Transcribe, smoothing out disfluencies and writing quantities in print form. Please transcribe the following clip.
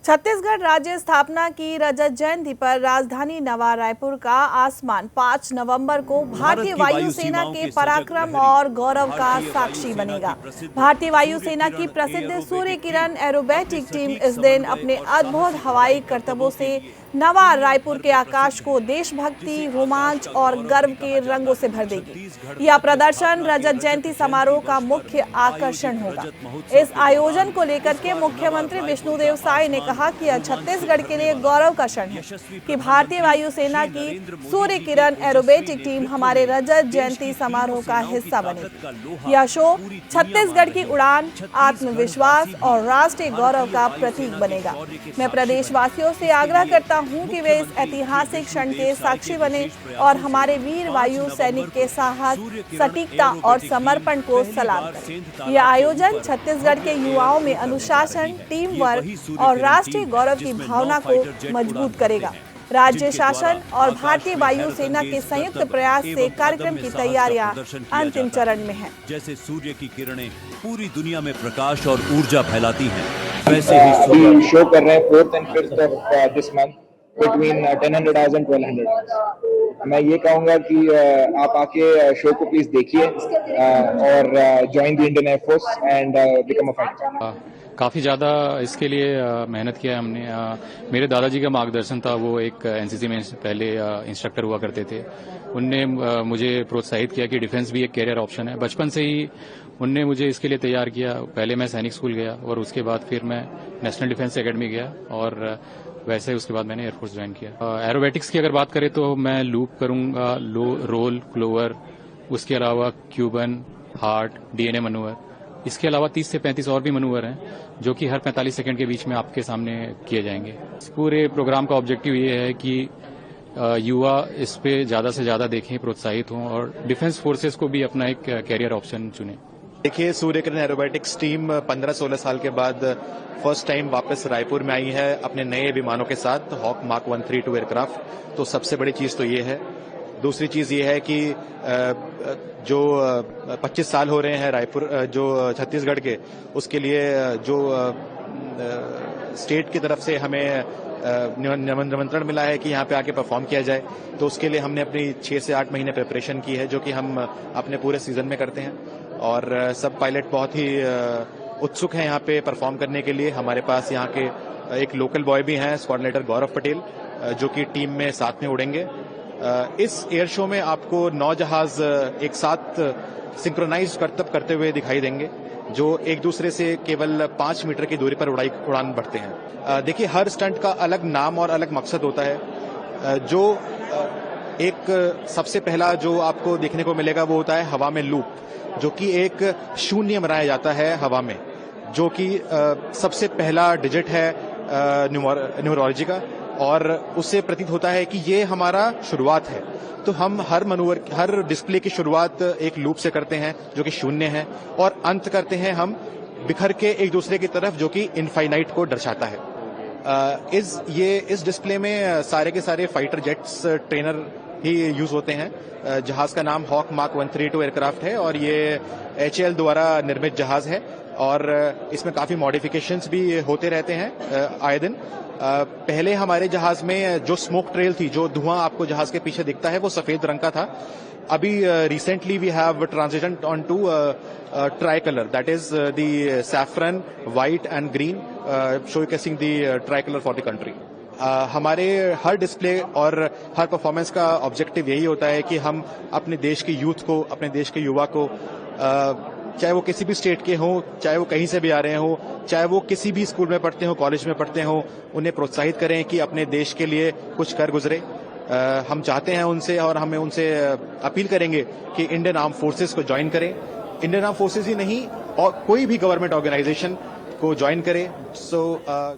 छत्तीसगढ़ राज्य स्थापना की रजत जयंती पर राजधानी नवा रायपुर का आसमान 5 नवंबर को भारतीय वायुसेना के पराक्रम और गौरव का साक्षी बनेगा। भारतीय वायुसेना की प्रसिद्ध सूर्य किरण एरोबेटिक टीम इस दिन अपने अद्भुत हवाई करतबों से नवा रायपुर के आकाश को देशभक्ति, रोमांच और गर्व के रंगों से भर देगी। यह प्रदर्शन रजत जयंती समारोह का मुख्य आकर्षण होगा। इस आयोजन को लेकर के मुख्यमंत्री विष्णुदेव साय ने कहा कि यह छत्तीसगढ़ के लिए गौरव का क्षण है कि भारतीय वायुसेना की सूर्य किरण एरोबेटिक टीम हमारे रजत जयंती समारोह का हिस्सा बनेगी। यह शो छत्तीसगढ़ की उड़ान, आत्मविश्वास और राष्ट्रीय गौरव का प्रतीक बनेगा। मैं प्रदेशवासियों से आग्रह करता हूं कि वे इस ऐतिहासिक क्षण के साक्षी बने और हमारे वीर वायु सैनिक के साहस, सटीकता और समर्पण को सलाम करें। यह आयोजन छत्तीसगढ़ के युवाओं में अनुशासन, टीम वर्क और राष्ट्रीय गौरव की भावना को मजबूत करेगा। राज्य शासन और भारतीय वायुसेना के संयुक्त प्रयास से कार्यक्रम की तैयारियां अंतिम चरण में हैं। जैसे सूर्य की किरणें पूरी दुनिया में प्रकाश और ऊर्जा फैलाती हैं, वैसे ही शो कर रहे हैं 4th and 5th of this month between 1000 hours and 1200 hours। मैं ये कहूँगा कि आप आके शो को प्लीज देखिए और join the Indian air force and become a fighter. काफ़ी ज़्यादा इसके लिए मेहनत किया है हमने। मेरे दादाजी का मार्गदर्शन था, वो एक एनसीसी में पहले इंस्ट्रक्टर हुआ करते थे। उनने मुझे प्रोत्साहित किया कि डिफेंस भी एक कैरियर ऑप्शन है। बचपन से ही उनने मुझे इसके लिए तैयार किया। पहले मैं सैनिक स्कूल गया और उसके बाद फिर मैं नेशनल डिफेंस एकेडमी गया और वैसे उसके बाद मैंने एयरफोर्स ज्वाइन किया। एरोबेटिक्स की अगर बात करें तो मैं लूप करूंगा, रोल, क्लोवर, उसके अलावा क्यूबन, हार्ट, डीएनए मनूवर। इसके अलावा 30 से 35 और भी मनूवर हैं जो कि हर 45 सेकंड के बीच में आपके सामने किए जाएंगे। इस पूरे प्रोग्राम का ऑब्जेक्टिव ये है कि युवा इस पे ज़्यादा से ज़्यादा देखें, प्रोत्साहित हों और डिफेंस फोर्सेस को भी अपना एक कैरियर ऑप्शन चुनें। देखिए, सूर्य किरण एरोबेटिक्स टीम 15-16 साल के बाद फर्स्ट टाइम वापस रायपुर में आई है अपने नए विमानों के साथ, हॉक मार्क 132 एयरक्राफ्ट। तो सबसे बड़ी चीज़ तो ये है। दूसरी चीज़ ये है कि जो 25 साल हो रहे हैं रायपुर जो छत्तीसगढ़ के, उसके लिए जो स्टेट की तरफ से हमें निमंत्रण मिला है कि यहाँ पे आके परफॉर्म किया जाए, तो उसके लिए हमने अपनी 6 से 8 महीने प्रिपरेशन की है, जो कि हम अपने पूरे सीजन में करते हैं। और सब पायलट बहुत ही उत्सुक हैं यहाँ पे परफॉर्म करने के लिए। हमारे पास यहाँ के एक लोकल बॉय भी हैं, स्क्वाड लीडर गौरव पटेल, जो कि टीम में साथ में उड़ेंगे। इस एयर शो में आपको 9 जहाज एक साथ सिंक्रोनाइज करतब करते हुए दिखाई देंगे, जो एक दूसरे से केवल 5 मीटर की दूरी पर उड़ान भरते हैं। देखिए, हर स्टंट का अलग नाम और अलग मकसद होता है। जो एक सबसे पहला जो आपको देखने को मिलेगा वो होता है हवा में लूप, जो कि एक शून्य बनाया जाता है हवा में, जो कि सबसे पहला डिजिट है न्यूमरोलॉजी का, और उससे प्रतीत होता है कि ये हमारा शुरुआत है। तो हम हर डिस्प्ले की शुरुआत एक लूप से करते हैं जो कि शून्य है, और अंत करते हैं हम बिखर के एक दूसरे की तरफ, जो कि इनफाइनाइट को दर्शाता है। इस डिस्प्ले में सारे के सारे फाइटर जेट्स ट्रेनर ही यूज होते हैं। जहाज का नाम हॉक मार्क 132 एयरक्राफ्ट है और ये HAL द्वारा निर्मित जहाज है, और इसमें काफी मॉडिफिकेशंस भी होते रहते हैं आए दिन। पहले हमारे जहाज में जो स्मोक ट्रेल थी, जो धुआं आपको जहाज के पीछे दिखता है, वो सफेद रंग का था। अभी recently we have transition on to tricolour, that is the saffron, white and green, showcasing the tricolour for the country. हमारे हर डिस्प्ले और हर परफॉर्मेंस का ऑब्जेक्टिव यही होता है कि हम अपने देश के यूथ को, अपने देश के युवा को, चाहे वो किसी भी स्टेट के हों, चाहे वो कहीं से भी आ रहे हों, चाहे वो किसी भी स्कूल में पढ़ते हों, कॉलेज में पढ़ते हों, उन्हें प्रोत्साहित करें कि अपने देश के लिए कुछ कर गुजरे। हम चाहते हैं उनसे, और हमें उनसे अपील करेंगे कि इंडियन आर्म फोर्सेस को ज्वाइन करें। इंडियन आर्म फोर्सेस ही नहीं, और कोई भी गवर्नमेंट ऑर्गेनाइजेशन को ज्वाइन करें।